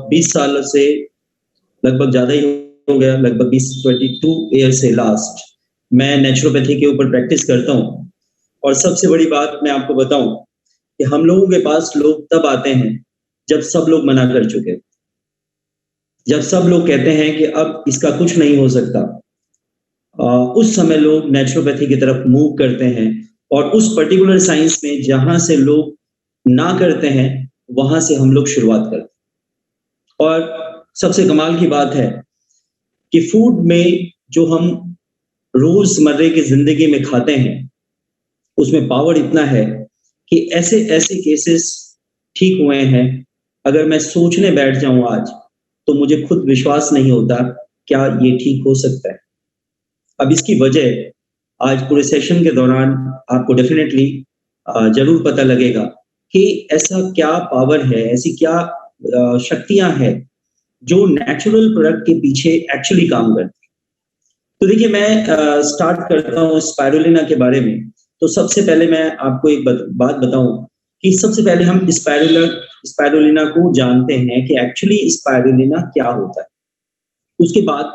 20 साल से लगभग ज़्यादा ही हो गया, लगभग 22 ईयर से लास्ट मैं नेचुरोपैथी के ऊपर प्रैक्टिस करता हूँ। और सबसे बड़ी बात मैं आपको बताऊँ कि हम लोगों के पास लोग तब आते हैं, जब सब लोग मना कर चुके। जब सब लोग कहते हैं कि अब इसका कुछ नहीं हो सकता, उस समय लोग नेचुरोपैथी की तरफ मूव करते हैं और उस पर्टिकुलर साइंस में जहाँ से लोग ना करते हैं, वहाँ से हम लोग शुरुआत करते हैं। और सबसे कमाल की बात है कि फूड में जो हम रोज़मर्रे की ज़िंदगी में खाते हैं, उसमें पावर इतना है कि ऐसे-ऐसे केसेस ठीक हुए हैं, अगर मैं सोचने बैठ जाऊँ आज, तो मुझे खुद विश्वास नहीं होता, क्या ये ठीक हो सकता है? अब इसकी वजह आज पूरे सेशन के दौरान आपको डेफ़िनेटली ज़रूर पता लगेगा कि ऐसा क्या पावर है, ऐसी क्या शक्तियाँ हैं, जो नेचुरल प्रोडक्ट के पीछे एक्चुअली काम करती हैं। तो देखिए मैं स्टार्ट करता हूँ स्पाइरुलिना के बारे में। तो सबसे पहले मैं आपको एक बात बताऊँ कि सबसे पहले हम स्पाइरुलिना को जानते हैं कि एक्चुअली स्पाइरुलिना क्या होता है। उसके बाद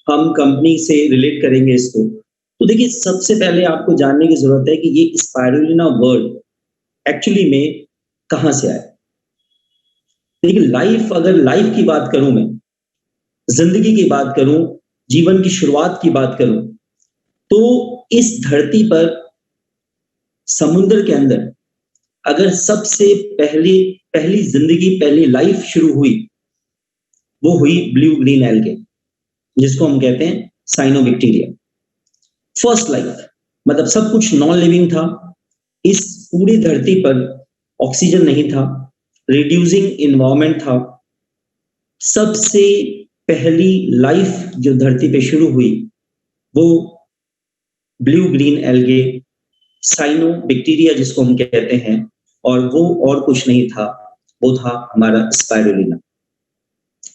हम कंपनी से रिलेट करेंगे इसको। तो देखिए सबसे पहले आपको जानने की ज़रूरत है कि ये स्पाइरुलिना वर्ड एक्चुअली में कहाँ से आया? देखिए अगर लाइफ़ की बात करूँ मैं, ज़िंदगी की बात करूँ, जीवन की शुरुआत की बात करूँ, तो इस धरती पर समुद्र के अंदर अगर सबसे पहली पहली ज़िंदगी, पहली लाइफ़ शुरू हुई, वो हुई ब्लू ग्रीन एल्गे, जिसको हम कहते हैं साइनोबैक्टीरिया। फर्स्ट लाइफ़ मतलब सब कुछ नॉन लिविंग था। इस पूरी धरती पर ऑक्सीजन नहीं था, रिड्यूसिंग एनवायरनमेंट था। सबसे पहली लाइफ़ जो धरती पे शुरू हुई, वो ब्लू ग्रीन एल्गे साइनोबैक्टीरिया जिसको हम कहते हैं, और वो और कुछ नहीं था, वो था हमारा स्पाइरुलिना।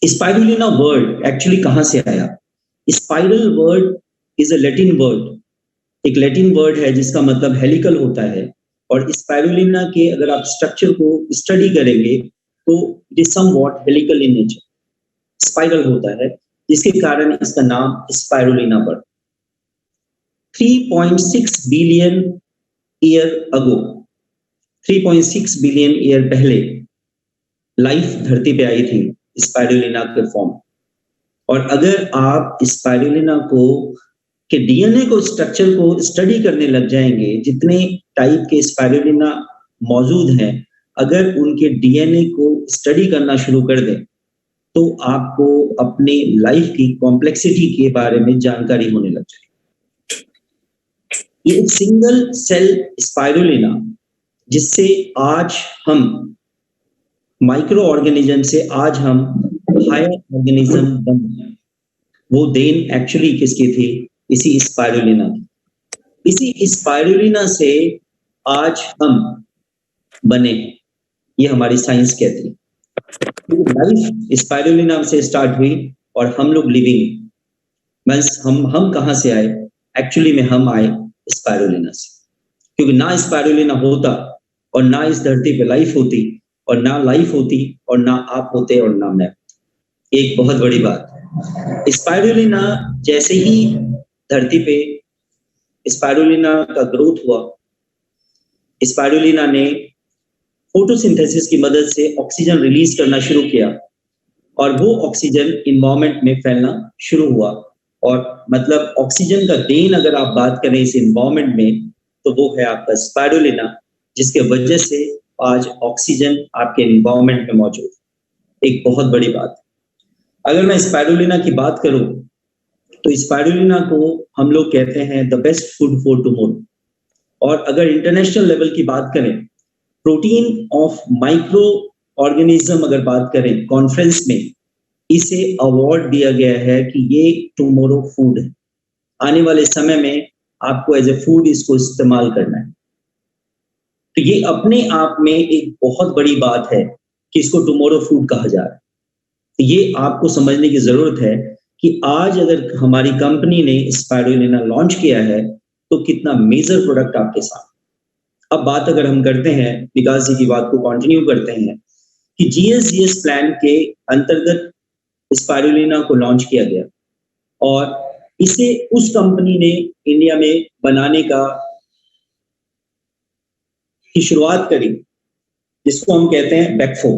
स्पाइरुलिना वर्ड एक्चुअली कहाँ से आया? Spiral word is a Latin word, एक लैटिन वर्ड है जिसका मतलब हेलिकल होता है। और स्पाइरुलिना के अगर आप स्ट्रक्चर को स्टडी करेंगे, तो it is somewhat helical in nature, spiral होता है, जिसके कारण इसका नाम स्पाइरुलिना पड़ा। 3.6 billion year ago, 3.6 billion year पहले लाइफ धरती पे आई थी स्पाइरुलिना के फॉर्म। और अगर आप स्पाइरुलिना को के डीएनए को स्ट्रक्चर को स्टडी करने लग जाएंगे, जितने टाइप के स्पाइरुलिना मौजूद हैं, अगर उनके डीएनए को स्टडी करना शुरू कर दें, तो आपको अपने लाइफ की कॉम्प्लेक्सिटी के बारे में जानकारी होने लग जाएगी। ये एक सिंगल सेल स्पाइरुलिना, जिससे आज हम माइक्रो ऑर्गेनिज्म से आज हम हायर ऑर्गेनिज्म बन गए। वो देन एक्चुअली किसकी थी? इसी स्पाइरुलिना की। इसी स्पाइरुलिना से आज हम बने हैं, ये हमारी साइंस कहती है। तो लाइफ स्पाइरुलिना से स्टार्ट हुई और हम लोग लिविंग मीन्स हम कहाँ से आए? एक्चुअली में हम आए स्पाइरुलिना से, क्योंकि ना स्पाइरुलिना होता और ना इस धरती पे लाइफ होती, और ना लाइफ होती और ना आप होते और ना मैं। एक बहुत बड़ी बात है। स्पाइरुलिना जैसे ही धरती पे स्पाइरुलिना का ग्रोथ हुआ, स्पाइरुलिना ने फोटोसिंथेसिस की मदद से ऑक्सीजन रिलीज करना शुरू किया, और वो ऑक्सीजन एनवायरनमेंट में फैलना शुरू हुआ। और मतलब ऑक्सीजन का देन अगर आप बात करें इस एनवायरनमेंट में, तो वो है आपका स्पाइरुलिना, जिसके वजह से आज ऑक्सीजन आपके एनवायरनमेंट में मौजूद है। एक बहुत बड़ी बात है। अगर मैं स्पाइरुलिना की बात करूं, तो स्पाइरुलिना को हम लोग कहते हैं the best food for tomorrow. और अगर इंटरनेशनल लेवल की बात करें, प्रोटीन ऑफ माइक्रो ऑर्गेनिज्म अगर बात करें कॉन्फ्रेंस में, इसे अवार्ड दिया गया है कि ये टुमारो फूड है। आने वाले समय में आपको एज ए फूड इसको इस्तेमाल करना है। तो ये अपने आप में एक बहुत बड़ी बात है कि इसको टुमारो फूड कहा जा रहा है। तो ये आपको समझने की जरूरत है कि आज अगर हमारी कंपनी ने स्पाइरुलिना लॉन्च किया है, तो कितना मेजर प्रोडक्ट आपके साथ। अब बात अगर हम करते हैं, विकास जी की बात को कंटिन्यू करते हैं, कि GSGS प्लान के अंतर्गत स्पाइरुलिना को लॉन्च किया गया और इसे उस कंपनी ने इंडिया में बनाने की शुरुआत करी जिसको हम कहते हैं बैकफो,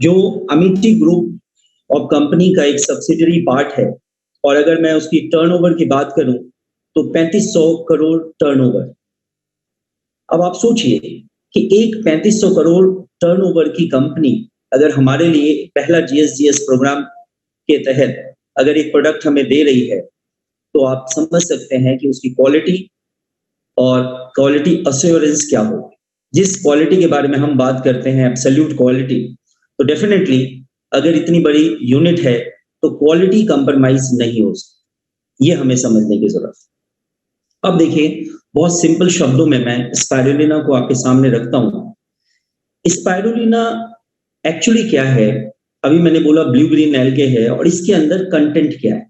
जो अमिटी ग्रुप ऑफ कंपनी का एक सब्सिडरी पार्ट है। और अगर मैं उसकी टर्नओवर की बात करूं तो 3500 करोड़ टर्नओवर। अब आप सोचिए कि एक 3500 करोड़ टर्नओवर की कंपनी अगर हमारे लिए पहला GSGS प्रोग्राम के तहत अगर एक प्रोडक्ट हमें दे रही है तो आप समझ सकते हैं कि उसकी क्वालिटी और क्वालिटी अश्योरेंस क्या होगी। जिस क्वालिटी के बारे में हम बात करते हैं एब्सोल्यूट क्वालिटी, तो डेफिनेटली अगर इतनी बड़ी यूनिट है तो क्वालिटी कंप्रोमाइज नहीं हो सकती, ये हमें समझने की जरूरत है। अब देखिए, बहुत सिंपल शब्दों में मैं स्पाइरुलिना को आपके सामने रखता हूं। स्पाइरुलिना एक्चुअली क्या है? अभी मैंने बोला ब्लू ग्रीन एल्गे है और इसके अंदर कंटेंट क्या है।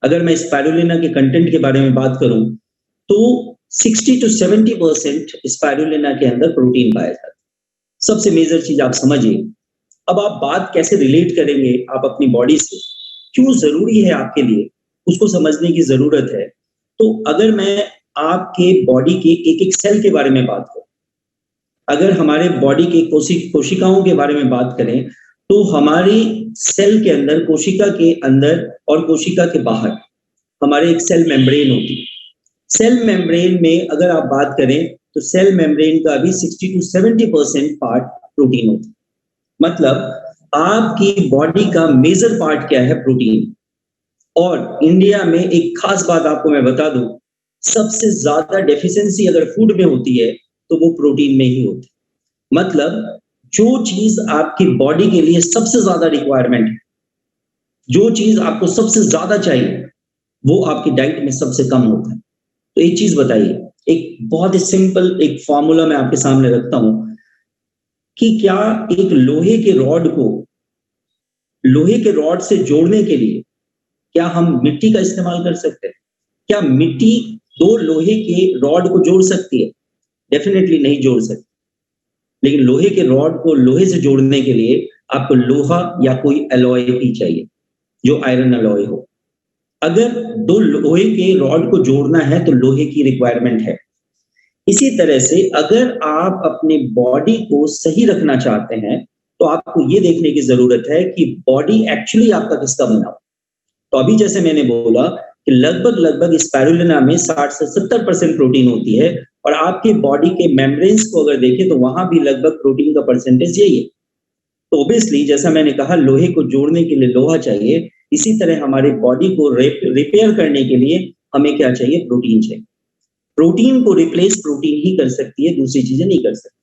अगर मैं स्पाइरुलिना के कंटेंट के बारे में बात करूं तो 60 to 70% स्पाइरुलिना के अंदर प्रोटीन पाया जाता है। सबसे मेजर चीज आप समझिए। अब आप बात कैसे रिलेट करेंगे आप अपनी बॉडी से, क्यों जरूरी है आपके लिए, उसको समझने की जरूरत है। तो अगर मैं आपके बॉडी के एक एक सेल के बारे में बात करूं, अगर हमारे बॉडी के कोशिकाओं के बारे में बात करें तो हमारी सेल के अंदर, कोशिका के अंदर और कोशिका के बाहर हमारे एक सेल मेम्ब्रेन होती है। सेल मेम्ब्रेन में अगर आप बात करें तो सेल मेम्ब्रेन का भी 60 to 70% पार्ट प्रोटीन होता है। मतलब आपकी बॉडी का मेजर पार्ट क्या है? प्रोटीन। और इंडिया में एक खास बात आपको मैं बता दूं, सबसे ज्यादा डेफिशिएंसी अगर फूड में होती है तो वो प्रोटीन में ही होती है। मतलब जो चीज आपकी बॉडी के लिए सबसे ज्यादा रिक्वायरमेंट है, जो चीज आपको सबसे ज्यादा चाहिए, वो आपकी डाइट में सबसे कम होता है। तो एक चीज बताइए, एक बहुत ही सिंपल एक फॉर्मूला मैं आपके सामने रखता हूं कि क्या एक लोहे के रॉड को लोहे के रॉड से जोड़ने के लिए क्या हम मिट्टी का इस्तेमाल कर सकते हैं? क्या मिट्टी दो लोहे के रॉड को जोड़ सकती है? डेफिनेटली नहीं जोड़ सकती। लेकिन लोहे के रॉड को लोहे से जोड़ने के लिए आपको लोहा या कोई एलॉय भी चाहिए, जो आयरन एलॉय हो। अगर दो लोहे के रॉड को जोड़ना है तो लोहे की रिक्वायरमेंट है। इसी तरह से अगर आप अपने बॉडी को सही रखना चाहते हैं तो आपको ये देखने की जरूरत है कि बॉडी एक्चुअली आपका किसका बना हो। तो अभी जैसे मैंने बोला कि लगभग स्पाइरुलिना में 60 से 70% प्रोटीन होती है और आपके बॉडी के मेम्ब्रेन्स को अगर देखें तो वहां भी लगभग प्रोटीन का परसेंटेज यही है। तो ऑब्वियसली जैसा मैंने कहा लोहे को जोड़ने के लिए लोहा चाहिए, इसी तरह हमारी बॉडी को रिपेयर करने के लिए हमें क्या चाहिए? प्रोटीन चाहिए। प्रोटीन को रिप्लेस प्रोटीन ही कर सकती है, दूसरी चीजें नहीं कर सकती।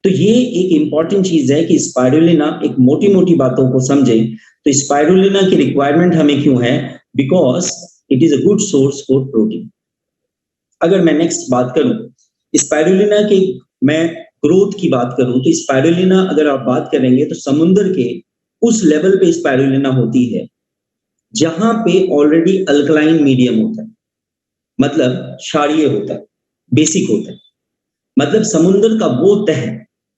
तो ये एक इंपॉर्टेंट चीज है कि स्पाइरुलिना, एक मोटी मोटी बातों को समझें तो स्पाइरुलिना की रिक्वायरमेंट हमें क्यों है? Because it is a good source for protein. अगर मैं नेक्स्ट बात करूं स्पाइरुलिना की, मैं ग्रोथ की बात करूं तो स्पाइरुलिना अगर आप बात करेंगे तो समुद्र के उस लेवल पे स्पाइरुलिना होती है जहां पे ऑलरेडी अल्कलाइन मीडियम होता है, मतलब क्षारीय होता है, बेसिक होता है। मतलब समुद्र का वो तह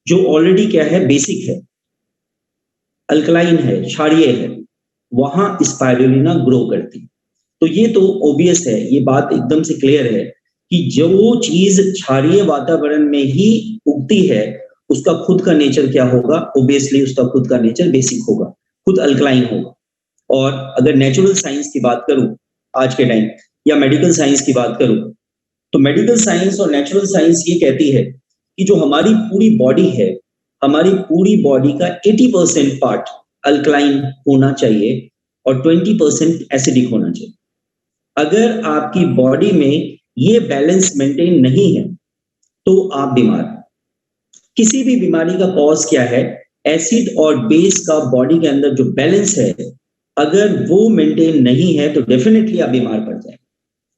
जो ऑलरेडी क्या है? बेसिक है, अल्कलाइन है, क्षारीय है, वहां स्पाइरुलिना ग्रो करती है। तो ये तो ओबियस है, ये बात एकदम से क्लियर है कि जो चीज क्षारीय वातावरण में ही उगती है उसका खुद का नेचर क्या होगा? ओबियसली उसका खुद का नेचर बेसिक होगा, खुद अल्कलाइन होगा। और अगर नेचुरल साइंस की बात करूं आज के टाइम या मेडिकल साइंस की बात करूं तो मेडिकल साइंस और नेचुरल साइंस ये कहती है कि जो हमारी पूरी बॉडी है, हमारी पूरी बॉडी का 80% पार्ट अल्कलाइन होना चाहिए और 20% एसिडिक होना चाहिए। अगर आपकी बॉडी में ये बैलेंस मेंटेन नहीं है तो आप बीमार। किसी भी बीमारी का कॉज क्या है? एसिड और बेस का बॉडी के अंदर जो बैलेंस है, अगर वो मेंटेन नहीं है तो डेफिनेटली आप बीमार पड़ जाएंगे।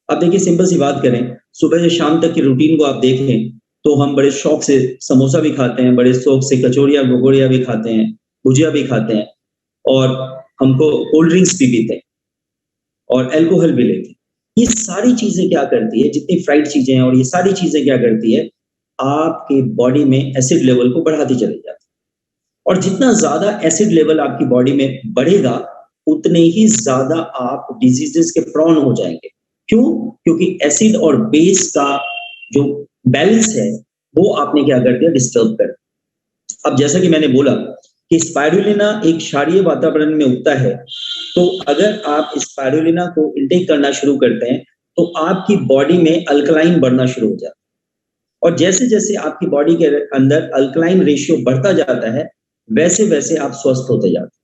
अब देखिए, सिंपल सी बात करें, सुबह से शाम तक की रूटीन को आप देखें तो हम बड़े शौक से समोसा भी खाते हैं, बड़े शौक से कचौड़िया भगोड़िया भी खाते हैं, भुजिया भी खाते हैं और हमको कोल्ड ड्रिंक्स भी पीते हैं और अल्कोहल भी लेते हैं। ये सारी चीजें क्या करती है? जितनी फ्राइड चीजें हैं और ये सारी चीजें क्या करती है? आपके बॉडी में एसिड लेवल को बढ़ाती चली जाती है। और जितना ज्यादा एसिड लेवल आपकी बॉडी में बढ़ेगा उतने ही ज्यादा आप डिजीजेस के प्रॉन हो जाएंगे। क्यों? क्योंकि एसिड और बेस का जो बैलेंस है वो आपने क्या कर दिया, डिस्टर्ब कर। अब जैसा कि मैंने बोला कि स्पाइरुलिना एक क्षारीय वातावरण में उगता है, तो अगर आप स्पाइरुलिना को इंटेक करना शुरू करते हैं तो आपकी बॉडी में अल्कलाइन बढ़ना शुरू हो जाता है, और जैसे जैसे आपकी बॉडी के अंदर अल्कलाइन रेशियो बढ़ता जाता है वैसे वैसे आप स्वस्थ होते जाते हैं।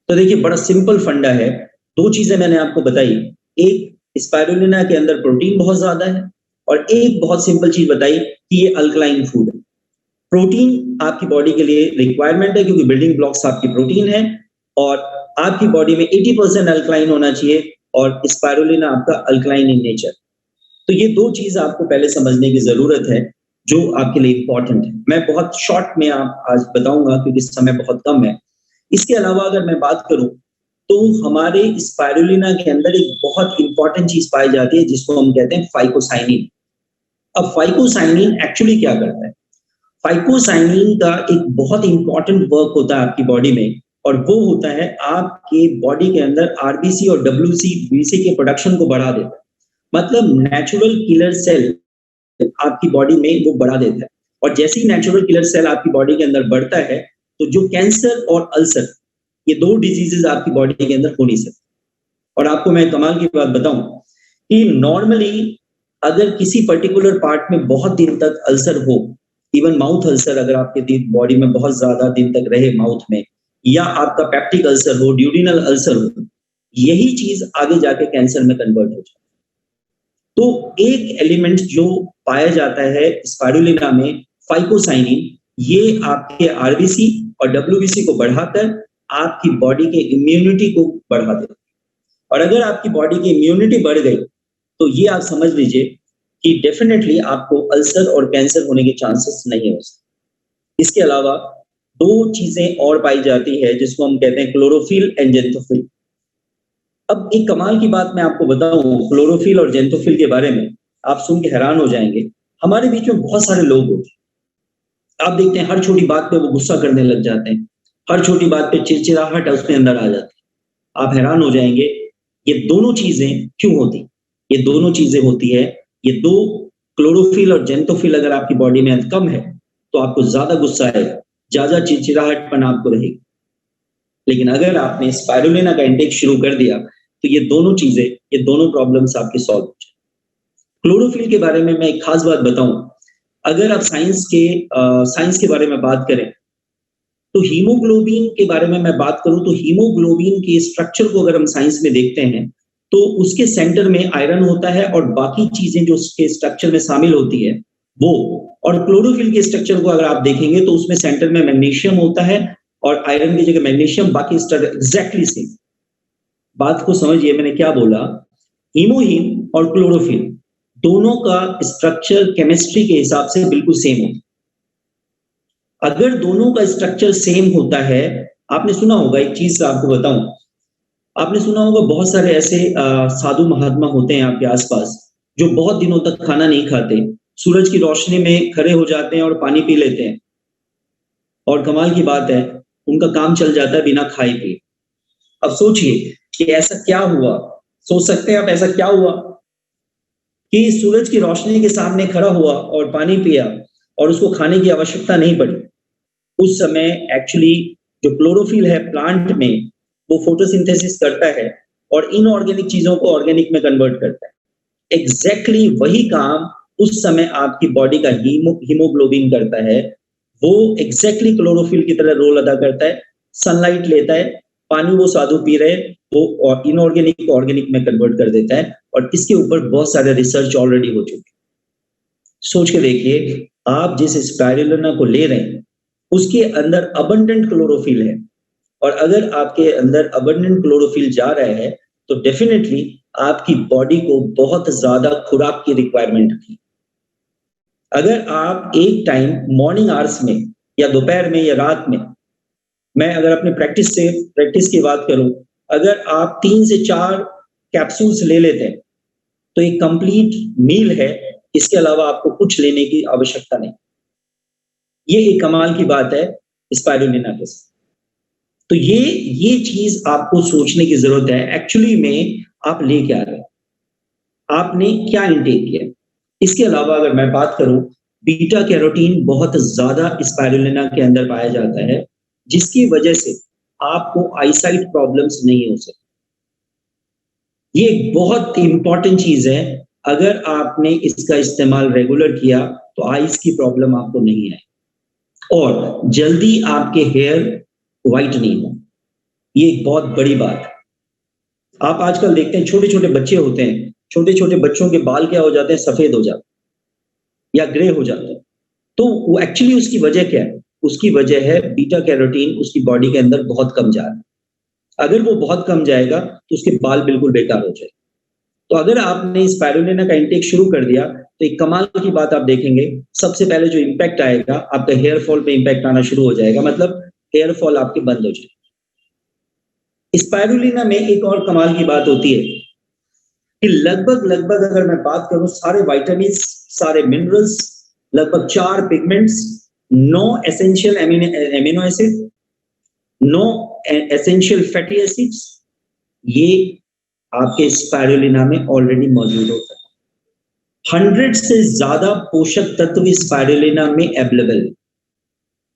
तो देखिए बड़ा सिंपल फंडा है, दो चीजें मैंने आपको बताई, एक स्पाइरुलिना के अंदर प्रोटीन बहुत ज्यादा है, और एक बहुत सिंपल चीज बताई कि ये अल्कलाइन फूड है। प्रोटीन आपकी बॉडी के लिए रिक्वायरमेंट है क्योंकि बिल्डिंग ब्लॉक्स आपकी प्रोटीन है, और आपकी बॉडी में 80% अल्कलाइन होना चाहिए, और स्पाइरुलिना आपका अल्कलाइन इन नेचर। तो ये दो चीज आपको पहले समझने की जरूरत है जो आपके लिए इंपॉर्टेंट है। मैं बहुत शॉर्ट में आप आज बताऊंगा क्योंकि समय बहुत कम है। इसके अलावा अगर मैं बात करूं तो हमारे स्पाइरुलिना के अंदर एक बहुत इंपॉर्टेंट चीज पाई जाती है जिसको हम कहते हैं फाइकोसाइनिन। अब फाइकोसाइनिन एक्चुअली क्या करता है? फाइकोसाइनिन का एक बहुत इंपॉर्टेंट वर्क होता है आपकी बॉडी में, और वो होता है आपके बॉडी के अंदर आरबीसी और डब्ल्यूबीसी के प्रोडक्शन को बढ़ा देता है। मतलब नेचुरल किलर सेल आपकी बॉडी में वो बढ़ा देता है, और जैसे ही नेचुरल किलर सेल आपकी बॉडी के अंदर बढ़ता है तो जो कैंसर और अल्सर, ये दो डिजीजेस आपकी बॉडी के अंदर हो नहीं सकते। और आपको मैं कमाल की बात बताऊं कि नॉर्मली अगर किसी पर्टिकुलर पार्ट में बहुत दिन तक अल्सर हो, इवन माउथ अल्सर अगर आपके बॉडी में बहुत ज्यादा दिन तक रहे माउथ में, या आपका पेप्टिक अल्सर हो, ड्यूडिनल अल्सर हो, यही चीज आगे जाके कैंसर में कन्वर्ट हो जाए। तो एक एलिमेंट जो पाया जाता है स्पाइरुलिना में, फाइकोसाइनिन, ये आपके आरबीसी और डब्ल्यूबीसी को बढ़ाकर आपकी बॉडी के इम्यूनिटी को बढ़ा देता है। और अगर आपकी बॉडी की इम्यूनिटी बढ़ गई तो ये आप समझ लीजिए कि डेफिनेटली आपको अल्सर और कैंसर होने के चांसेस नहीं हो सकते। इसके अलावा दो चीजें और पाई जाती है जिसको हम कहते हैं क्लोरोफिल एंड जेंथोफिल। अब एक कमाल की बात मैं आपको बताऊं क्लोरोफिल और जेंथोफिल के बारे में, आप सुन के हैरान हो जाएंगे। हमारे बीच में बहुत सारे लोग होते हैं, आप देखते हैं हर छोटी बात पे वो गुस्सा करने लग जाते हैं, हर छोटी बात पे चिड़चिड़ाहट उसके अंदर आ जाती है। आप हैरान हो जाएंगे ये दोनों चीजें क्यों होती? ये दोनों चीजें होती है, ये दो क्लोरोफिल और जेंथोफिल अगर आपकी बॉडी में कम है तो आपको ज्यादा गुस्सा आएगा, ज्यादा चिड़चिड़ाहटपन आपको रहेगी। लेकिन अगर आपने स्पाइरुलिना का इंटेक शुरू कर दिया तो ये दोनों चीजें, ये दोनों प्रॉब्लम्स आपके सॉल्व हो जाए। क्लोरोफिल के बारे में मैं एक खास बात बताऊं, अगर आप साइंस के बारे में बात करें तो हीमोग्लोबिन के बारे में मैं बात करूं तो हीमोग्लोबिन के स्ट्रक्चर को अगर हम साइंस में देखते हैं तो उसके सेंटर में आयरन होता है और बाकी चीजें जो उसके स्ट्रक्चर में शामिल होती है वो, और क्लोरोफिल के स्ट्रक्चर को अगर आप देखेंगे तो उसमें सेंटर में मैग्नीशियम होता है और आयरन की जगह मैग्नीशियम, बाकी स्ट्रक्चर एग्जैक्टली सेम। बात को समझिए मैंने क्या बोला, हीमोहीम और क्लोरोफिल दोनों का स्ट्रक्चर केमिस्ट्री के हिसाब से बिल्कुल सेम होता है। अगर दोनों का स्ट्रक्चर सेम होता है, आपने सुना होगा एक चीज आपको बताऊं, आपने सुना होगा बहुत सारे ऐसे साधु महात्मा होते हैं आपके आसपास जो बहुत दिनों तक खाना नहीं खाते, सूरज की रोशनी में खड़े हो जाते हैं और पानी पी लेते हैं, और कमाल की बात है उनका काम चल जाता है बिना खाए पिए। अब सोचिए कि ऐसा क्या हुआ, सोच सकते हैं आप ऐसा क्या हुआ कि सूरज की रोशनी के सामने खड़ा हुआ और पानी पिया और उसको खाने की आवश्यकता नहीं पड़ी। उस समय एक्चुअली जो क्लोरोफिल है प्लांट में वो फोटोसिंथेसिस करता है और इनऑर्गेनिक चीजों को ऑर्गेनिक में कन्वर्ट करता है। एग्जैक्टली वही काम उस समय आपकी बॉडी का हीमोग्लोबिन करता है, वो एग्जैक्टली क्लोरोफिल की तरह रोल अदा करता है। सनलाइट लेता है, पानी वो साधु पी रहे वो इनऑर्गेनिक को ऑर्गेनिक में कन्वर्ट कर देता है, और इसके ऊपर बहुत सारे रिसर्च ऑलरेडी हो चुके। सोच के देखिए आप जिस स्पाइरुलिना को ले रहे हैं उसके अंदर अबंडेंट क्लोरोफिल है, और अगर आपके अंदर अबंडेंट क्लोरोफिल जा रहा है तो डेफिनेटली आपकी बॉडी को बहुत ज्यादा खुराक की रिक्वायरमेंट थी। अगर आप एक टाइम मॉर्निंग आवर्स में या दोपहर में या रात में, मैं अगर अपने प्रैक्टिस की बात करूं, अगर आप 3 से 4 कैप्सूल्स ले लेते हैं तो एक कंप्लीट मील है, इसके अलावा आपको कुछ लेने की आवश्यकता नहीं। ये एक कमाल की बात है। स्पाइरुलिना के साथ। तो ये चीज आपको सोचने की जरूरत है, एक्चुअली में आप ले क्या रहे हैं, आपने क्या इंटेक किया। इसके अलावा अगर मैं बात करूं, बीटा कैरोटीन बहुत ज्यादा स्पाइरुलिना के अंदर पाया जाता है, जिसकी वजह से आपको आईसाइट प्रॉब्लम्स नहीं हो सकती। ये एक बहुत इंपॉर्टेंट चीज है, अगर आपने इसका इस्तेमाल रेगुलर किया तो आईज की प्रॉब्लम आपको नहीं है और जल्दी आपके हेयर व्हाइट नहीं हो। ये एक बहुत बड़ी बात है। आप आजकल देखते हैं छोटे छोटे बच्चे होते हैं, छोटे छोटे बच्चों के बाल क्या हो जाते हैं, सफेद हो जाते हैं या ग्रे हो जाते हैं। तो वो एक्चुअली उसकी वजह क्या है? उसकी वजह है बीटा कैरोटीन उसकी बॉडी के अंदर बहुत कम जा रहा है। अगर वो बहुत कम जाएगा तो उसके बाल बिल्कुल बेकार हो जाएंगे। तो अगर आपने स्पाइरुलिना का इंटेक शुरू कर दिया तो एक कमाल की बात आप देखेंगे, सबसे पहले जो इंपैक्ट आएगा आपका हेयर फॉल पे इंपैक्ट आना शुरू हो जाएगा, मतलब हेयर फॉल आपके बंद हो जाएगा। स्पाइरुलिना में एक और कमाल की बात होती है कि लगभग लगभग अगर मैं बात करूं, सारे विटामिन, सारे मिनरल्स, लगभग 4 pigments, 9 essential amino acid, 9 essential fatty acids, ये आपके स्पाइरुलिना में ऑलरेडी मौजूद होता है। 100 से ज्यादा पोषक तत्व स्पाइरुलिना में अवेलेबल है।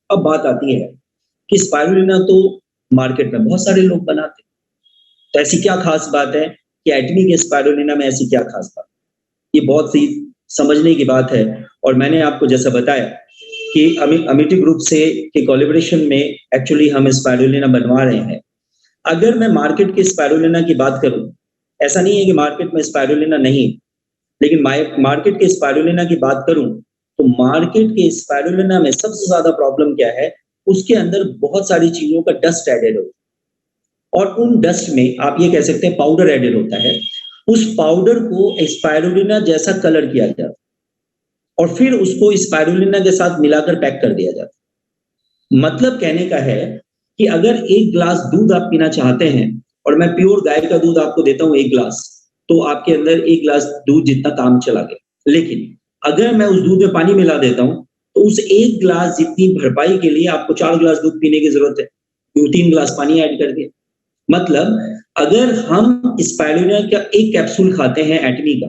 अब बात आती है कि स्पाइरुलिना तो मार्केट में बहुत सारे लोग बनाते हैं, तो ऐसी क्या खास बात है कि एटमी के स्पाइरुलिना में ऐसी क्या खास बात? ये बहुत सी समझने की बात है। और मैंने आपको जैसा बताया कि अमिटी ग्रुप से के कोलैबोरेशन में एक्चुअली हम स्पाइरुलिना बनवा रहे हैं। अगर मैं मार्केट के स्पाइरुलिना की बात करूं, ऐसा नहीं है कि मार्केट में स्पाइरुलिना नहीं, लेकिन मार्केट के स्पाइरुलिना की बात करूं तो मार्केट के स्पाइरुलिना में सबसे ज्यादा प्रॉब्लम क्या है, उसके अंदर बहुत सारी चीजों का डस्ट एडेड होता है और उन डस्ट में आप ये कह सकते हैं पाउडर एडेड होता है। उस पाउडर को स्पाइरुलिना जैसा कलर किया जाता है और फिर उसको स्पाइरुलिना के साथ मिलाकर पैक कर दिया जाता है। मतलब कहने का है कि अगर 1 ग्लास दूध आप पीना चाहते हैं और मैं प्योर गाय का दूध आपको देता हूं 1 ग्लास, तो आपके अंदर 1 ग्लास दूध जितना काम चला गया। लेकिन अगर मैं उस दूध में पानी मिला देता हूं तो उस 1 ग्लास जितनी भरपाई के लिए आपको 4 ग्लास दूध पीने की जरूरत है, क्यों 3 ग्लास पानी ऐड कर दिया। मतलब अगर हम स्पाइरुलिना का 1 कैप्सूल खाते हैं एटमी का,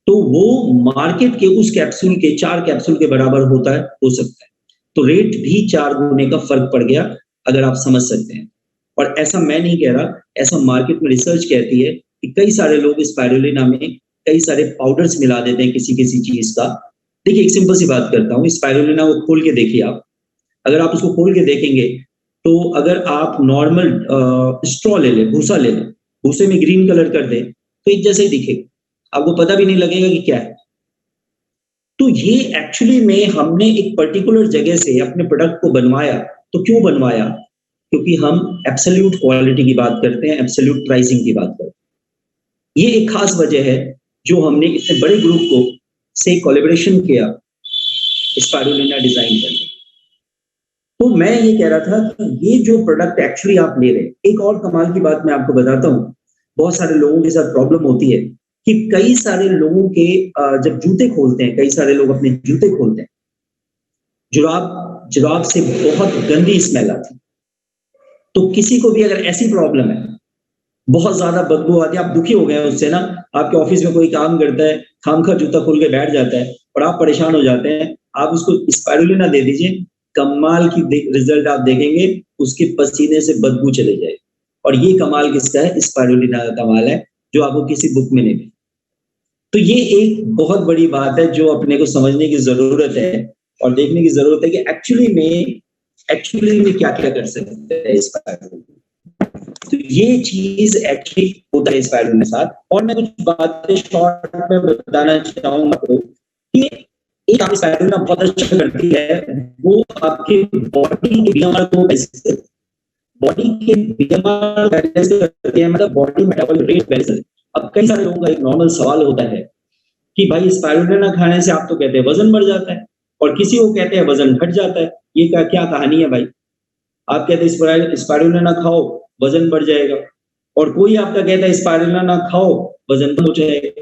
तो वो मार्केट के उस कैप्सूल के 4 कैप्सूल के बराबर होता है, हो सकता है। तो रेट भी 4 गुने का फर्क पड़ गया, अगर आप समझ सकते हैं। और ऐसा मैं नहीं कह रहा, ऐसा मार्केट में रिसर्च कहती है कि कई सारे लोग स्पाइरुलिना में कई सारे पाउडर्स मिला देते हैं किसी किसी चीज का। देखिए एक सिंपल सी बात करता हूँ, स्पाइरुलिना को खोल के देखिए आप, अगर आप उसको खोल के देखेंगे तो अगर आप नॉर्मल स्ट्रॉ ले लें, भूसा ले लें, भूसे में ग्रीन कलर कर दें तो एक जैसे ही दिखेगा, आपको पता भी नहीं लगेगा कि क्या है। तो ये एक्चुअली में हमने एक पर्टिकुलर जगह से अपने प्रोडक्ट को बनवाया। तो क्यों बनवाया? क्योंकि हम एब्सोल्यूट क्वालिटी की बात करते हैं, एब्सोल्यूट प्राइसिंग की बात करते हैं। ये एक खास वजह है जो हमने इतने बड़े ग्रुप को से कोलैबोरेशन किया स्पाइरुलिना डिजाइन करने। तो मैं ये कह रहा था कि ये जो प्रोडक्ट एक्चुअली आप ले रहे हैं, एक और कमाल की बात मैं आपको बताता हूँ। बहुत सारे लोगों के साथ प्रॉब्लम होती है कि कई सारे लोगों के जब जूते खोलते हैं, कई सारे लोग अपने जूते खोलते हैं, जुराब से बहुत गंदी स्मेल आती है। तो किसी को भी अगर ऐसी प्रॉब्लम है, बहुत ज्यादा बदबू आती है, आप दुखी हो गए हैं उससे ना, आपके ऑफिस में कोई काम करता है, खामखा जूता खोल के बैठ जाता है और आप परेशान हो जाते हैं, आप उसको स्पाइरुलिना दे दीजिए, कमाल की रिजल्ट आप देखेंगे, उसके पसीने से बदबू चले जाएगी। और ये कमाल किसका है? स्पाइरुलिना का कमाल है, जो आपको किसी बुक में नहीं। तो ये एक बहुत बड़ी बात है जो अपने को समझने की जरूरत है और देखने की जरूरत है कि एक्चुअली में क्या क्या कर सकते हैं स्पाइरुलिना। तो ये चीज एक्चुअली होता है स्पाइरुलिना के साथ। और मैं कुछ बातें शॉर्ट में बताना चाहूंगा आपको कि एक आप स्पाइरुलिना बहुत अच्छा करती है, वो आपके बॉडी के बीमार को बॉडी के बीमार करती है, मतलब बॉडी मेटाबॉलिक रेट बैलेंस। अब कई सारे लोगों का एक नॉर्मल सवाल होता है कि भाई स्पाइरुलिना खाने से आप तो कहते हैं वजन बढ़ जाता है और किसी को कहते हैं वजन घट जाता है, ये क्या कहानी है भाई? आप कहते हैं स्पाइरुलिना खाओ वजन बढ़ जाएगा और कोई आपका कहता है स्पाइरुलिना खाओ वजन कम हो जाएगा।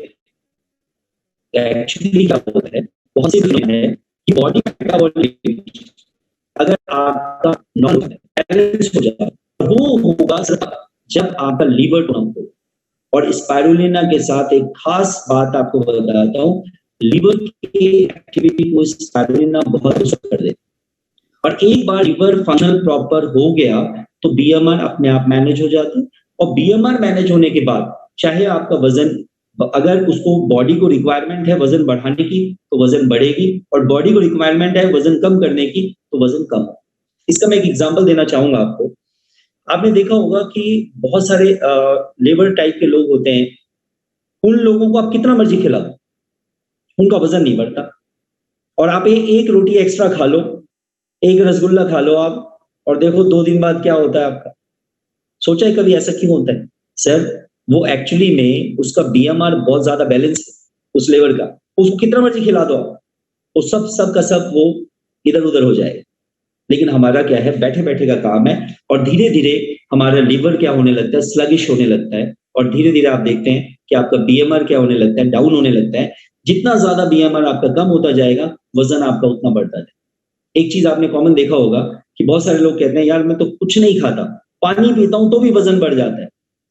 एक्चुअली क्या होता है, बहुत सी है कि बॉडी मेटाबॉलिक अगर आपका नॉर्मल बैलेंस हो जाए, वो होगा जब आपका लीवर टोन हो। और स्पाइरुलिना के साथ एक खास बात आपको बताता हूँ, लीवर की एक्टिविटी को स्पाइरुलिना बहुत कर देता है। और एक बार लीवर फंक्शनल प्रॉपर हो गया तो बीएमआर अपने आप मैनेज हो जाता है। और बीएमआर मैनेज होने के बाद चाहे आपका वजन, अगर उसको बॉडी को रिक्वायरमेंट है वजन बढ़ाने की तो वजन बढ़ेगी, और बॉडी को रिक्वायरमेंट है वजन कम करने की तो वजन कम हो। इसका मैं एक एग्जांपल देना चाहूंगा आपको। आपने देखा होगा कि बहुत सारे लेबर टाइप के लोग होते हैं, उन लोगों को आप कितना मर्जी खिला दो, उनका वजन नहीं बढ़ता। और आप एक रोटी एक्स्ट्रा खा लो, एक रसगुल्ला खा लो आप, और देखो 2 दिन बाद क्या होता है आपका। सोचा है कभी ऐसा क्यों होता है? सर, वो एक्चुअली में उसका बीएमआर बहुत ज्यादा बैलेंस है उस लेवल का, उसको कितना मर्जी खिला दो आप, वो सब का सब वो इधर उधर हो जाएगा। लेकिन हमारा क्या है, बैठे बैठे का काम है, और धीरे धीरे हमारा लीवर क्या होने लगता है, स्लगिश होने लगता है। और धीरे धीरे आप देखते हैं कि आपका बीएमआर क्या होने लगता है, डाउन होने लगता है। जितना ज्यादा बीएमआर आपका कम होता जाएगा, वजन आपका उतना बढ़ता जाएगा। एक चीज आपने कॉमन देखा होगा कि बहुत सारे लोग कहते हैं यार मैं तो कुछ नहीं खाता, पानी पीता हूं तो भी वजन बढ़ जाता है।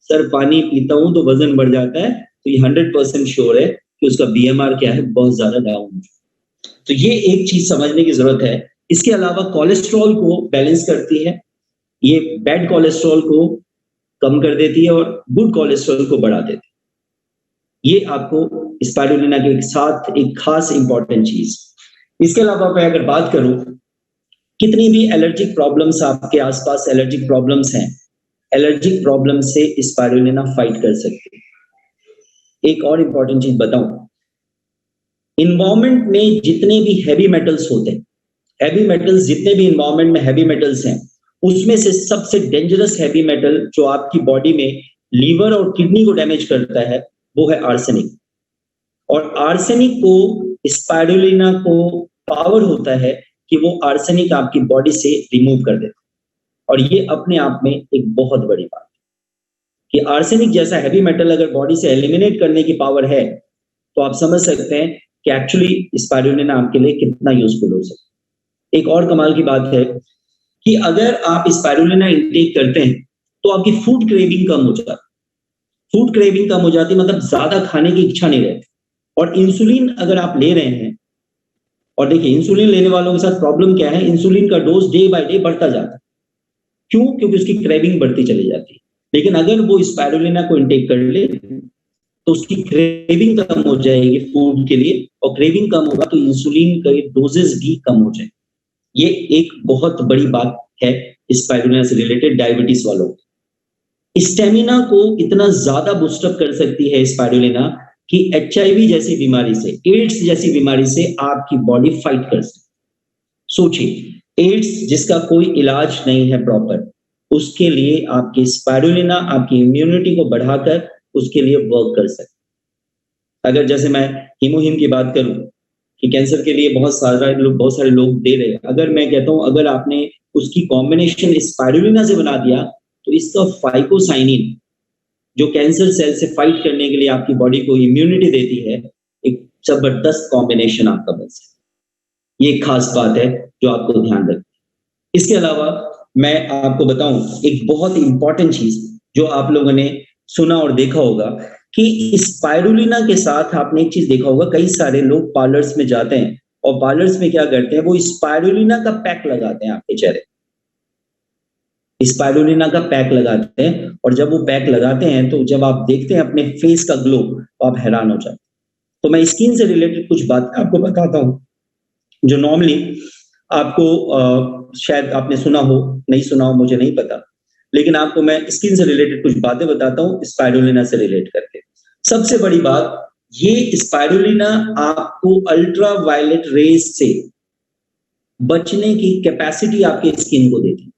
सर, पानी पीता हूं तो वजन बढ़ जाता है, तो ये 100% श्योर है कि उसका बीएमआर क्या है, बहुत ज्यादा डाउन। तो ये एक चीज समझने की जरूरत है। इसके अलावा कोलेस्ट्रॉल को बैलेंस करती है, ये बैड कोलेस्ट्रॉल को कम कर देती है और गुड कोलेस्ट्रॉल को बढ़ा देती है। ये आपको स्पाइरुलिना के साथ एक खास इंपॉर्टेंट चीज। इसके अलावा मैं अगर बात करूं, कितनी भी एलर्जिक प्रॉब्लम्स आपके आसपास एलर्जिक प्रॉब्लम्स हैं, एलर्जिक प्रॉब्लम से स्पाइरुलिना फाइट कर सकती है। एक और इंपॉर्टेंट चीज बताऊं, इन्वायरमेंट में जितने भी हैवी मेटल्स होते हैं, हैवी मेटल्स जितने भी इन्वायरमेंट में हैवी मेटल्स हैं, उसमें से सबसे डेंजरस हैवी मेटल जो आपकी बॉडी में लीवर और किडनी को डैमेज करता है, वो है आर्सेनिक। और आर्सेनिक को स्पाइरुलिना को पावर होता है कि वो आर्सेनिक आपकी बॉडी से रिमूव कर देता है। और ये अपने आप में एक बहुत बड़ी बात है कि आर्सेनिक जैसा हैवी मेटल अगर बॉडी से एलिमिनेट करने की पावर है, तो आप समझ सकते हैं कि एक्चुअली स्पाइरुलिना आपके लिए कितना यूजफुल हो सकता है। एक और कमाल की बात है कि अगर आप स्पाइरुलिना इंटेक करते हैं तो आपकी फूड क्रेविंग कम हो जाती है। फूड क्रेविंग कम हो जाती, मतलब ज्यादा खाने की इच्छा नहीं रहती। और इंसुलिन अगर आप ले रहे हैं, और देखिए इंसुलिन लेने वालों के साथ प्रॉब्लम क्या है, इंसुलिन का डोज डे बाय डे बढ़ता जाता है। क्यों? क्योंकि उसकी क्रेविंग बढ़ती चली जाती है। लेकिन अगर वो स्पाइरुलिना को इंटेक कर ले तो उसकी क्रेविंग कम हो जाएगी फूड के लिए, और क्रेविंग कम होगा तो इंसुलिन के डोजेस भी कम हो जाएंगे। ये एक बहुत बड़ी बात है स्पाइरुलिना से रिलेटेड डायबिटीज वालों को। स्टेमिना को इतना ज्यादा बूस्टअप कर सकती है स्पाइरुलिना कि एचआईवी जैसी बीमारी से, एड्स जैसी बीमारी से आपकी बॉडी फाइट कर सकती। सोचिए, एड्स जिसका कोई इलाज नहीं है प्रॉपर, उसके लिए आपकी स्पाइरुलिना आपकी इम्यूनिटी को बढ़ाकर उसके लिए वर्क कर सकते। अगर जैसे मैं हीमोहिम की बात करूं कि कैंसर के लिए बहुत सारे लोग दे रहे हैं, अगर मैं कहता हूं अगर आपने उसकी कॉम्बिनेशन स्पाइरुलिना से बना दिया, तो इसका फाइकोसाइनिन जो कैंसर सेल से फाइट करने के लिए आपकी बॉडी को इम्यूनिटी देती है, एक जबरदस्त कॉम्बिनेशन आपका बन सकता है। ये खास बात है जो आपको ध्यान रखनी। इसके अलावा मैं आपको बताऊं एक बहुत इंपॉर्टेंट चीज जो आप लोगों ने सुना और देखा होगा कि स्पाइरुलिना के साथ आपने एक चीज देखा होगा, कई सारे लोग पार्लर्स में जाते हैं और पार्लर्स में क्या करते हैं, वो स्पाइरुलिना का पैक लगाते हैं आपके चेहरे, स्पाइरुलिना का पैक लगाते हैं। और जब वो पैक लगाते हैं तो जब आप देखते हैं अपने फेस का ग्लो, तो आप हैरान हो जाते हैं। तो मैं स्किन से रिलेटेड कुछ बात आपको बताता हूं जो नॉर्मली आपको शायद आपने सुना हो, नहीं सुना हो मुझे नहीं पता, लेकिन आपको मैं स्किन से रिलेटेड कुछ बातें बताता हूं स्पाइरुलिना से रिलेट करके। सबसे बड़ी बात, ये स्पाइरुलिना आपको अल्ट्रा वायलेट रेज से बचने की कैपेसिटी आपके स्किन को देती है।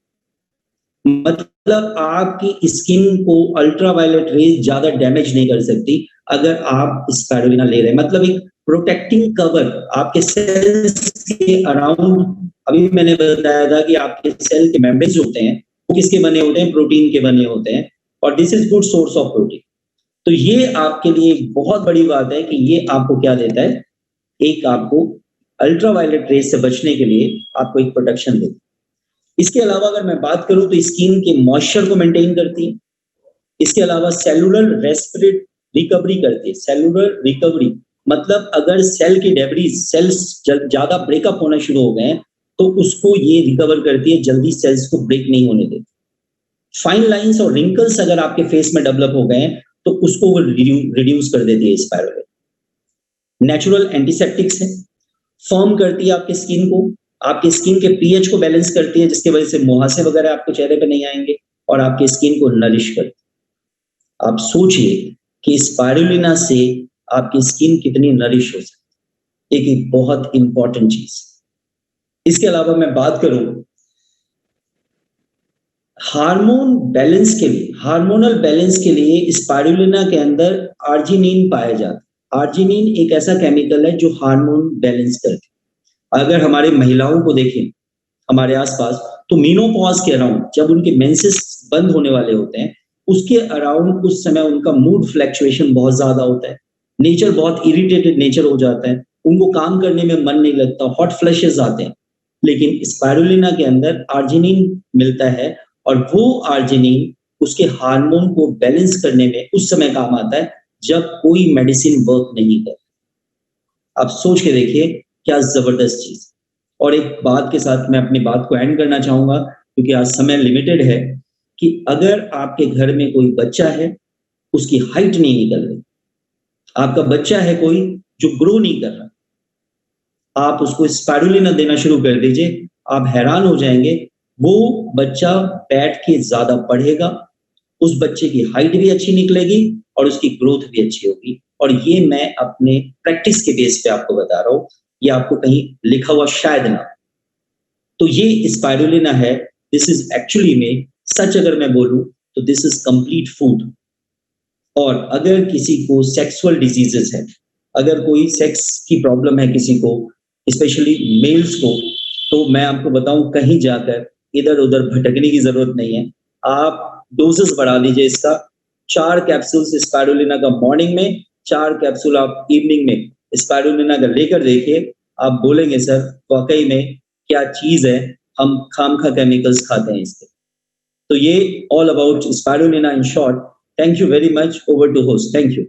मतलब आपकी स्किन को अल्ट्रा वायलेट रेज ज्यादा डैमेज नहीं कर सकती अगर आप स्पाइरुलिना ले रहे हैं। मतलब एक प्रोटेक्टिंग कवर आपके सेल्स के अराउंड। अभी मैंने बताया था कि आपके सेल के मेम्ब्रेन्स होते हैं वो किसके बने होते हैं, प्रोटीन के बने होते हैं, और this is good source of protein. तो ये आपके लिए एक बहुत बड़ी बात है कि ये आपको क्या देता है, एक आपको अल्ट्रा वायलेट रेज से बचने के लिए आपको एक प्रोटेक्शन देता है। इसके अलावा अगर मैं बात करूं तो स्किन के मॉइस्चर को मेंटेन करती है। इसके अलावा सेलुलर रेस्पिरेट रिकवरी करती है। सेलुलर रिकवरी मतलब अगर सेल की डेब्रीज सेल्स ज्यादा ब्रेकअप होना शुरू हो गए हैं तो उसको ये रिकवर करती है, जल्दी सेल्स को ब्रेक नहीं होने देती। फाइन लाइंस और रिंकल्स अगर आपके फेस में डेवलप हो गए हैं तो उसको वो रिड्यूस कर देती है स्पाइरुलिना। नेचुरल एंटीसेप्टिक्स है, फर्म करती है आपके स्किन को, आपके स्किन के पीएच को बैलेंस करती है, जिसकी वजह से मुहासे वगैरह आपको चेहरे पे नहीं आएंगे, और आपके स्किन को नरिश करती है। आप सोचिए कि स्पाइरुलिना से आपकी स्किन कितनी नरिश हो सकती है, एक बहुत इंपॉर्टेंट चीज। इसके अलावा मैं बात करूं हार्मोन बैलेंस के लिए, हार्मोनल बैलेंस के लिए स्पाइरुलिना के अंदर आर्जिनिन पाया जाता है। आर्जिनिन एक ऐसा केमिकल है जो हार्मोन बैलेंस करती है। अगर हमारे महिलाओं को देखें हमारे आसपास तो मेनोपॉज के अराउंड जब उनके मेंसेस बंद होने वाले होते हैं उसके अराउंड उस समय उनका मूड फ्लक्चुएशन बहुत ज्यादा होता है, नेचर बहुत इरिटेटेड नेचर हो जाता है, उनको काम करने में मन नहीं लगता, हॉट फ्लैशेस आते हैं। लेकिन स्पाइरुलिना के अंदर आर्जिनिन मिलता है और वो आर्जिनिन उसके हार्मोन को बैलेंस करने में उस समय काम आता है जब कोई मेडिसिन वर्क नहीं कर। आप सोच के देखिए क्या जबरदस्त चीज। और एक बात के साथ मैं अपनी बात को एंड करना चाहूंगा क्योंकि आज समय लिमिटेड है, कि अगर आपके घर में कोई बच्चा है उसकी हाइट नहीं निकल रही, आपका बच्चा है कोई जो ग्रो नहीं कर रहा, आप उसको स्पाइरुलिना देना शुरू कर दीजिए, आप हैरान हो जाएंगे, वो बच्चा बैठ के ज्यादा पढ़ेगा, उस बच्चे की हाइट भी अच्छी निकलेगी और उसकी ग्रोथ भी अच्छी होगी। और ये मैं अपने प्रैक्टिस के बेस पे आपको बता रहा हूँ, ये आपको कहीं लिखा हुआ शायद ना। तो ये स्पाइरुलिना है, दिस इज एक्चुअली में सच अगर मैं बोलूं तो दिस इज कंप्लीट फूड। और अगर किसी को सेक्सुअल डिजीजेस है, अगर कोई सेक्स की प्रॉब्लम है किसी को, स्पेशली मेल्स को, तो मैं आपको बताऊं कहीं जाकर इधर उधर भटकने की जरूरत नहीं है। आप डोजेस बढ़ा दीजिए इसका, 4 कैप्सूल्स स्पाइरुलिना का मॉर्निंग में, 4 कैप्सूल आप इवनिंग में स्पाइरुलिना का लेकर देखिए, आप बोलेंगे सर वाकई में क्या चीज है, हम खामखा केमिकल्स खाते हैं इसके। तो ये all about spirulina in short. Thank you very much, over to host, thank you.